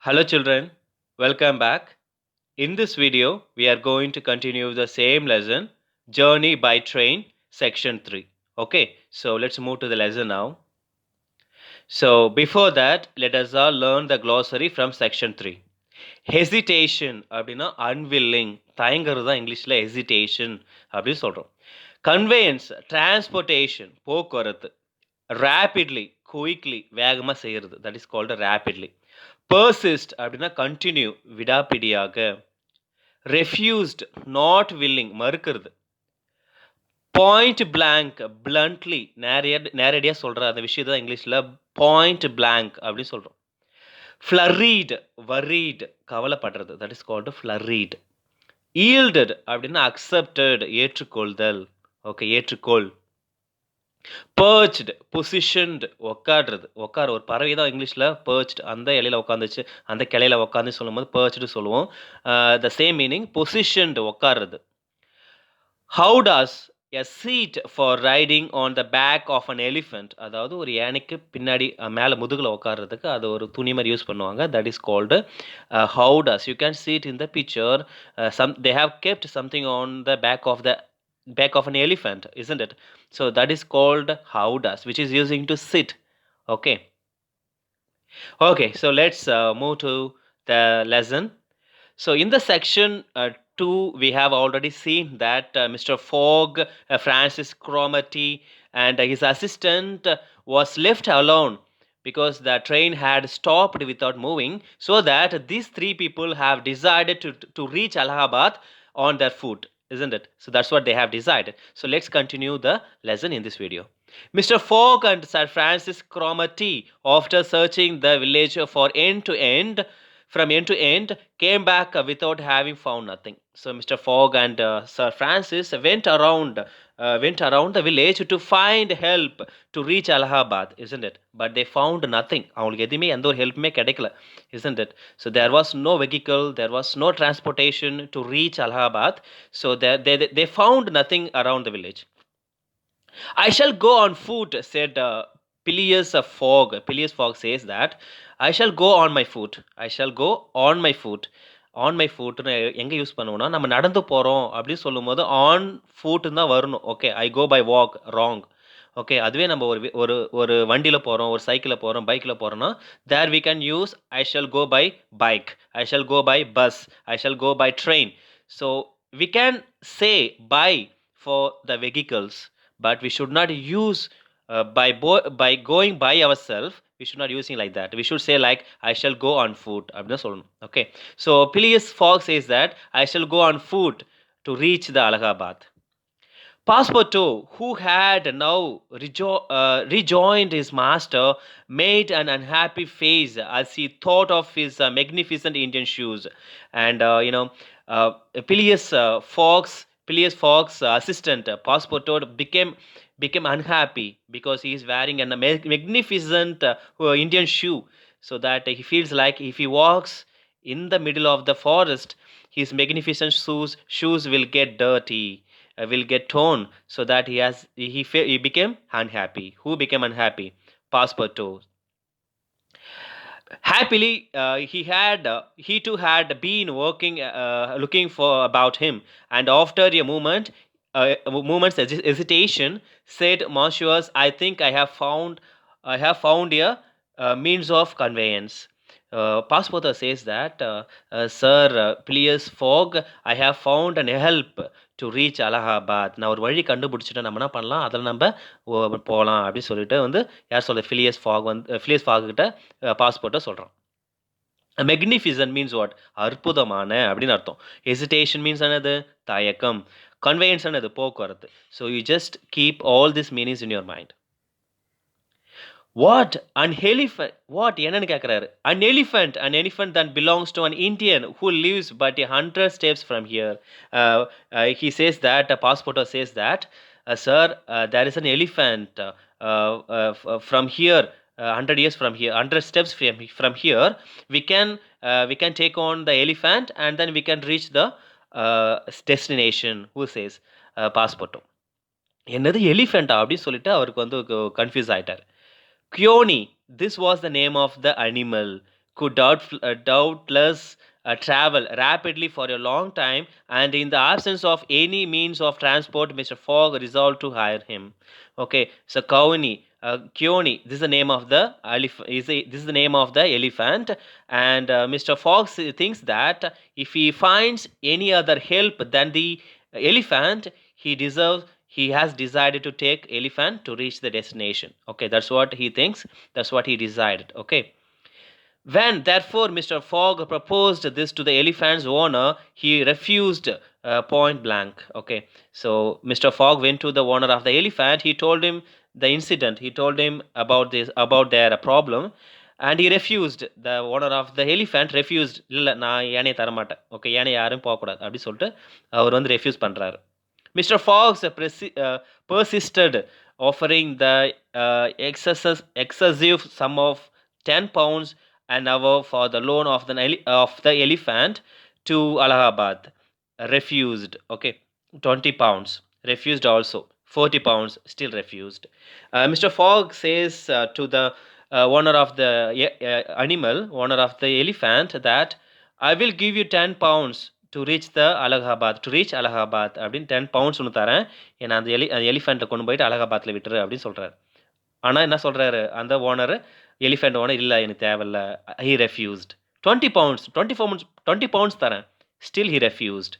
Hello children, welcome back. In this video, we are going to continue the same lesson, Journey by Train, section 3. Okay, so let's move to the lesson now. So before that, let us all learn the glossary from section 3. Hesitation அப்படின்னா unwilling, தயங்குறது தான் இங்கிலீஷில் hesitation அப்படின்னு சொல்கிறோம். Conveyance, transportation, போக்குவரத்து. Rapidly, quickly, வேகமாக செய்கிறது, that is called rapidly. Persist அப்படின்னா continue, விடாப்பிடியாக. Refused, not willing, மறுக்கிறது. Point blank, bluntly, நேரடியாக சொல்கிற அந்த விஷயத்தை தான் இங்கிலீஷில் point blank அப்படின்னு சொல்கிறோம். Flurried, worried, கவலைப்படுறது, that is called flurried. Yielded அப்படின்னா accepted, ஏற்றுக்கொள்தல். ஓகே, ஏற்றுக்கொள். Perched, positioned, உட்காடுறது, ஒரு பறவை தான் இங்கிலீஷில் perched, அந்த இலையில உட்காந்துச்சு, அந்த கிளையில உட்காந்து சொல்லும்போது perched சொல்லுவோம். The same meaning, positioned, உட்காடுறது. Howdas, a seat for riding on the back of an elephant, அதாவது ஒரு யானைக்கு பின்னாடி மேலே முதுகில் உட்காடுறதுக்கு அது ஒரு துணி மாதிரி யூஸ் பண்ணுவாங்க. That is called howdas. You can see it in the picture. They have kept something on the back of an elephant, isn't it? So that is called howdas, which is using to sit. Okay, so let's move to the lesson. So in the section 2, we have already seen that Mr. Fogg, Francis Cromarty, and his assistant was left alone because the train had stopped without moving, so that these three people have decided to reach Allahabad on their foot, isn't it? So that's what they have decided. So let's continue the lesson in this video. Mr. Fogg and Sir Francis Cromarty, after searching the village for from end to end, came back without having found nothing. So Mr. Fogg and Sir Francis went around the village to find help to reach Allahabad, isn't it? But they found nothing. அவங்களுக்கு எதுவுமே எந்த ஒரு ஹெல்ப்புமே கிடைக்கல, isn't it? So there was no vehicle, there was no transportation to reach Allahabad. So they found nothing around the village. I shall go on foot, said Phileas Fogg. Phileas Fogg says that I shall go on my foot. I shall go on my foot. On my foot எங்கே use பண்ணுவோம்னா, நம்ம நடந்து போகிறோம் அப்படின்னு சொல்லும்போது on ஃபுட்னு தான் வரணும். Okay, I go by walk, wrong. Okay, அதுவே நம்ம ஒரு வண்டியில் போகிறோம், ஒரு சைக்கிளில் போகிறோம், பைக்கில் போகிறோன்னா, there we can use I shall go by bike, I shall go by bus, I shall go by train. So we can say by for the vehicles, but we should not use by going by ourselves. We should not using like that. We should say like I shall go on foot. Okay, so Phileas Fogg says that I shall go on foot to reach the Allahabad. Passepartout, who had now rejoined his master, made an unhappy face as he thought of his magnificent Indian shoes. And Phileas Fogg's assistant, Passepartout, became unhappy because he is wearing a magnificent Indian shoe, so that he feels like if he walks in the middle of the forest, his magnificent shoes will get dirty, will get torn, so that he became unhappy. Who became unhappy? Passepartout. Happily, he too had been working, looking for about him, and after a moment's hesitation, said, "Monsieurs, I think I have found a means of conveyance." Passepartout says that, Sir Phileas Fogg, I have found an help to reach Allahabad. நான் ஒரு வழி கண்டுபிடிச்சிட்டு நம்ம என்ன பண்ணலாம், அதில் நம்ம போகலாம் அப்படின்னு சொல்லிட்டு யார் சொல்ல, ஃபிலியஸ் ஃபாக் கிட்ட பாஸ்போர்ட்டை சொல்கிறான். Magnificent means what? அற்புதமான அப்படின்னு அர்த்தம். Hesitation means என்னது? தயக்கம். Conveyance என்னது? போக்குவரத்து. So you just keep all these meanings in your mind. What? An elephant? What? என்னன்னு கேட்குறாரு. An elephant that belongs to an Indian who lives but 100 steps from here. He says that, Passepartout says that, sir, there is an elephant from here, 100 years from here, 100 steps from here. We can take on the elephant and then we can reach the destination. Who says? Passepartout. என்னது எலிஃபெண்டா அப்படின்னு சொல்லிட்டு அவருக்கு confuse ஆயிட்டார். Kioni, this was the name of the animal. could doubtless travel rapidly for a long time, and in the absence of any means of transport, Mr. Fogg resolved to hire him. Okay, so Kioni, this is the name of the this is the name of the elephant, and Mr. Fogg thinks that if he finds any other help than the elephant, he has decided to take elephant to reach the destination. Okay, that's what he thinks. That's what he decided. Okay. When, therefore, Mr. Fogg proposed this to the elephant's owner, he refused point blank. Okay, so Mr. Fogg went to the owner of the elephant. He told him the incident. He told him about their problem, and he refused. The owner of the elephant refused. இல்லை நான் யானையை தரமாட்டேன். Okay, யானை யாரும் போகக்கூடாது அப்படி சொல்லிட்டு அவர் வந்து ரெஃப்யூஸ் பண்ணுறாரு. Mr. Fox persisted, offering the excessive sum of 10 pounds an hour for the loan of the elephant to Allahabad. Refused. Okay, 20 pounds. Refused also. 40 pounds. Still refused. Mr. Fogg says to the owner of the owner of the elephant, that I will give you 10 pounds to reach Allahabad அப்படின்னு 10 pounds ஒன்று தரேன், ஏன்னா அந்த எலிஃபெண்ட்டை கொண்டு போயிட்டு அலகாபாத்தில் விட்டுரு அப்படின்னு சொல்கிறார். ஆனால் என்ன சொல்கிறாரு அந்த ஓனர், எலிஃபெண்ட் ஓனர், இல்லை எனக்கு தேவையில்ல. He refused. 20 பவுண்ட்ஸ் 20 பவுண்ட்ஸ் தரேன். Still he refused.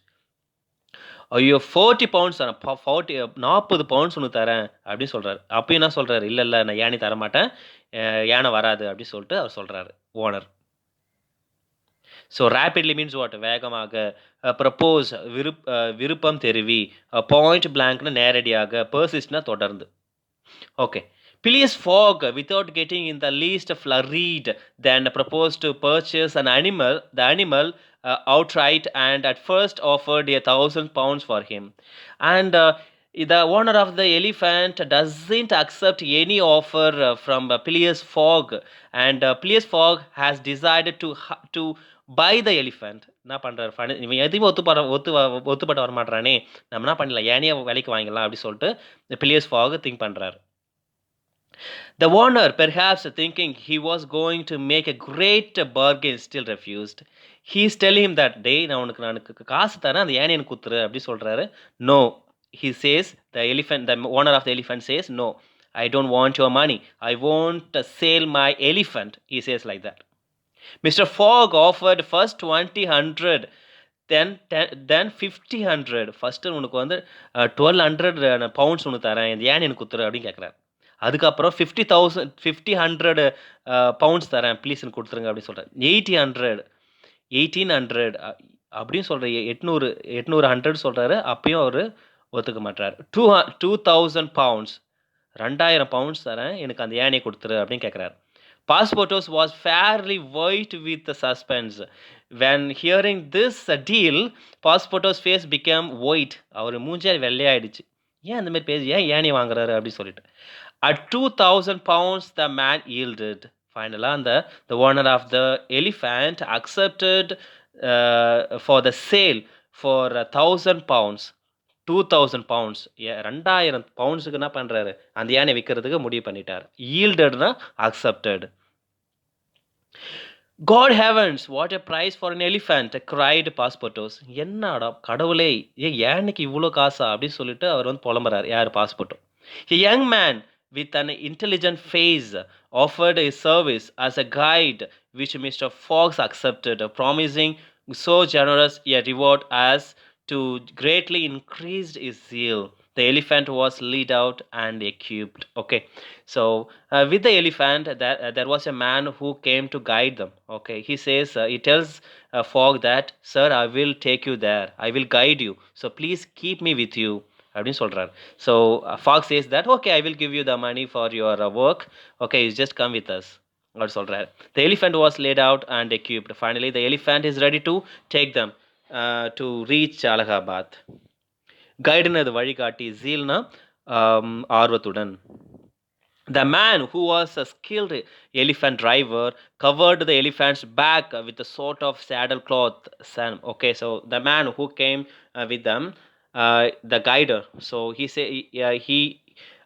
ஐயோ 40 பவுண்ட்ஸ் தரேன், 40 பவுண்ட்ஸ் ஒன்று தரேன் அப்படின்னு சொல்கிறார். அப்பயும் என்ன சொல்கிறாரு, இல்லை இல்லை நான் யானை தரமாட்டேன், யானை வராது அப்படின்னு சொல்லிட்டு அவர் சொல்கிறாரு owner. So rapidly means what, வேகமாக. ப்ரப்போஸ் விருப்பம் தெரிவி. பாயிண்ட் பிளாங்க்னு நேரடியாக. பர்சிஸ்ட்னா தொடர்ந்து. Okay. Phileas Fogg, without getting in the least flurried, then proposed to purchase the animal outright, and at first offered 1,000 pounds for him. And the owner of the elephant doesn't accept any offer from Phileas Fogg, and Phileas Fogg has decided to buy the elephant. என்ன பண்ணுறாரு, இவன் எதுவுமே ஒத்துப்பட்டு வரமாட்டானே, நம்ம என்ன பண்ணலாம், ஏனையே விலைக்கு வாங்கிடலாம் அப்படி சொல்லிட்டு Phileas Fogg திங்க் பண்ணுறாரு. The owner, perhaps thinking he was going to make a great bargain, still refused. He's telling him that, day நான் உனக்கு காசு தரேன், அந்த யானை எனக்கு குத்துரு அப்படி சொல்கிறாரு. No, he says, the owner of the elephant says, no, I don't want your money, I won't sell my elephant, he says like that. Mr. Fogg offered first 2000, then 5000. First உனக்கு வந்து 1200 பவுண்ட்ஸ் ஒன்று தரேன், இந்த யானை எனக்கு குத்துரு அப்படின்னு கேட்குறாரு. அதுக்கப்புறம் 5000 பவுண்ட்ஸ் தரேன், ப்ளீஸ்ன்னு கொடுத்துருங்க அப்படின்னு சொல்கிறேன். 1800 அப்படின்னு சொல்கிற 800 சொல்கிறாரு. அப்பயும் அவர் ஒத்துக்க மாட்டார். 2000 பவுண்ட்ஸ், 2000 பவுண்ட்ஸ் தரேன், எனக்கு அந்த யானையை கொடுத்துரு அப்படின்னு கேட்குறாரு. Passportos was fairly white with suspense. When hearing this deal, Passportos' face became white. அவர் மூஞ்சே வெள்ளையாயிடுச்சு. ஏன் அந்த மாதிரி பேசி, ஏன் யானை வாங்குறாரு அப்படின்னு சொல்லிட்டு. At 2000 pounds, the man yielded. Finally, the owner of the elephant accepted for the sale for 1000 pounds. 2000 pounds. 2000 பவுண்ட்ஸுக்கு என்ன பண்ணுறாரு, அந்த யானை விற்கிறதுக்கு முடிவு பண்ணிட்டார். Yieldedனா accepted. God heavens, what a price for an elephant, cried Passportos. என்னடா கடவுளே, யானைக்கு இவ்வளோ காசா அப்படின்னு சொல்லிட்டு அவர் வந்து புலம்புறாரு. யார், பாஸ்போர்ட்டோ. A young man with an intelligent face offered his service as a guide, which Mr. Fox accepted, promising so generous a reward as to greatly increase his zeal. The elephant was led out and equipped. Okay, so with the elephant, there was a man who came to guide them. Okay, he tells Fogg that, sir, I will take you there, I will guide you, so please keep me with you அப்படின்னு சொல்கிறார். So fox chase that, okay, I will give you the money for your work, okay, you just come with us அப்படி சொல்கிறார். The elephant was laid out and equipped. Finally the elephant is ready to take them to reach Allahabad. கைடுனது வழிகாட்டி, ஜீல்னா ஆர்வத்துடன். The man, who was a skilled elephant driver, covered the elephant's back with a sort of saddlecloth. Okay, so the man who came with them, the guider, so he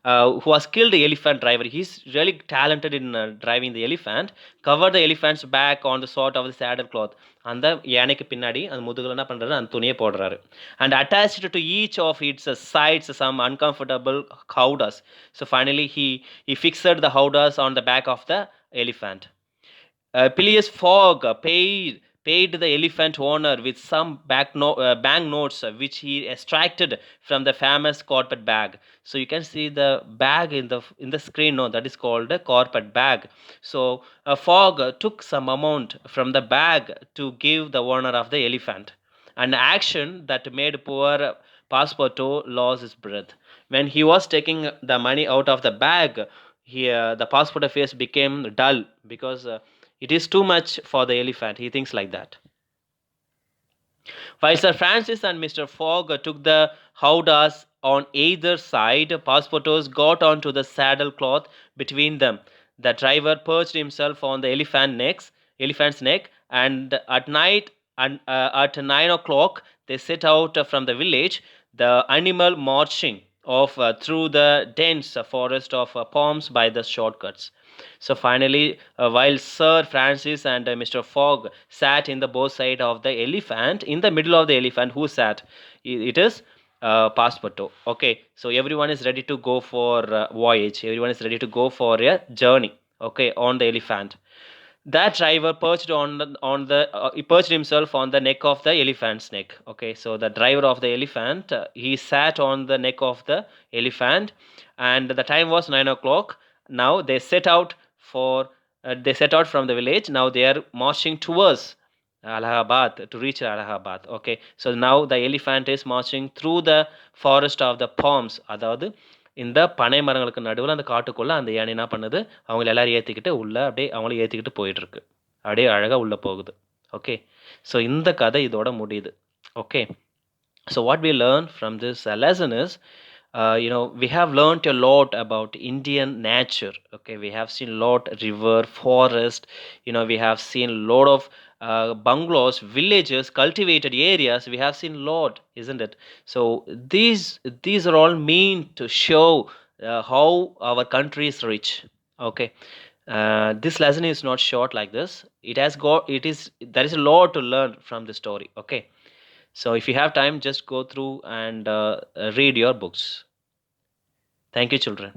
who was killed the elephant driver. He's really talented in driving the elephant. Covered the elephant's back on the sort of the saddle cloth. அந்த யானைக்கு பின்னாடி அந்த முதுகுல என்ன பண்றாரு அந்த துணியை போடுறாரு and attached to each of its sides some uncomfortable howdahs. So finally he fixed the howdahs on the back of the elephant. Peleus Fogg paid the elephant owner with some bank notes which he extracted from the famous carpet bag. So you can see the bag in the screen. No, that is called a carpet bag. So Fogg took some amount from the bag to give the owner of the elephant. An action that made poor Passepartout lose his breath. When he was taking the money out of the bag, the Passepartout face became dull because it is too much for the elephant. He thinks like that. While Sir Francis and Mr. Fogg took the howdahs on either side, Passepartout got onto the saddle cloth between them. The driver perched himself on the elephant's neck, and at night and at 9 o'clock they set out from the village. The animal marching off through the dense forest of palms by the shortcuts. So finally, while Sir Francis and Mr. Fogg sat in the both side of the elephant, in the middle of the elephant, who sat? It is Passepartout. Okay, so everyone is ready to go for voyage. Everyone is ready to go for a journey. Okay, on the elephant. That driver perched he perched himself on the neck of the elephant's neck. Okay, so the driver of the elephant, he sat on the neck of the elephant, and the time was 9 o'clock. Now they set out from the village. Now they are marching towards Allahabad to reach Allahabad. Okay, so now the elephant is marching through the forest of the palms. அதாவது இந்த பனை மரங்களுக்கு நடுவில் அந்த காட்டுக்குள்ளே அந்த யானை என்ன பண்ணுது அவங்கள எல்லாரும் ஏற்றிக்கிட்டு உள்ளே அப்படியே அவங்கள ஏற்றிக்கிட்டு போயிட்டுருக்கு அப்படியே அழகாக உள்ளே போகுது ஓகே ஸோ இந்த கதை இதோட முடியுது okay so what we learn from this lesson is we have learned a lot about Indian nature. Okay, we have seen lot river, forest. We have seen a lot of bungalows, villages, cultivated areas. We have seen lot, isn't it? So these are all mean to show how our country is rich. Okay, this lesson is not short like this. There is a lot to learn from the story. Okay. So if you have time, just go through and read your books. Thank you, children.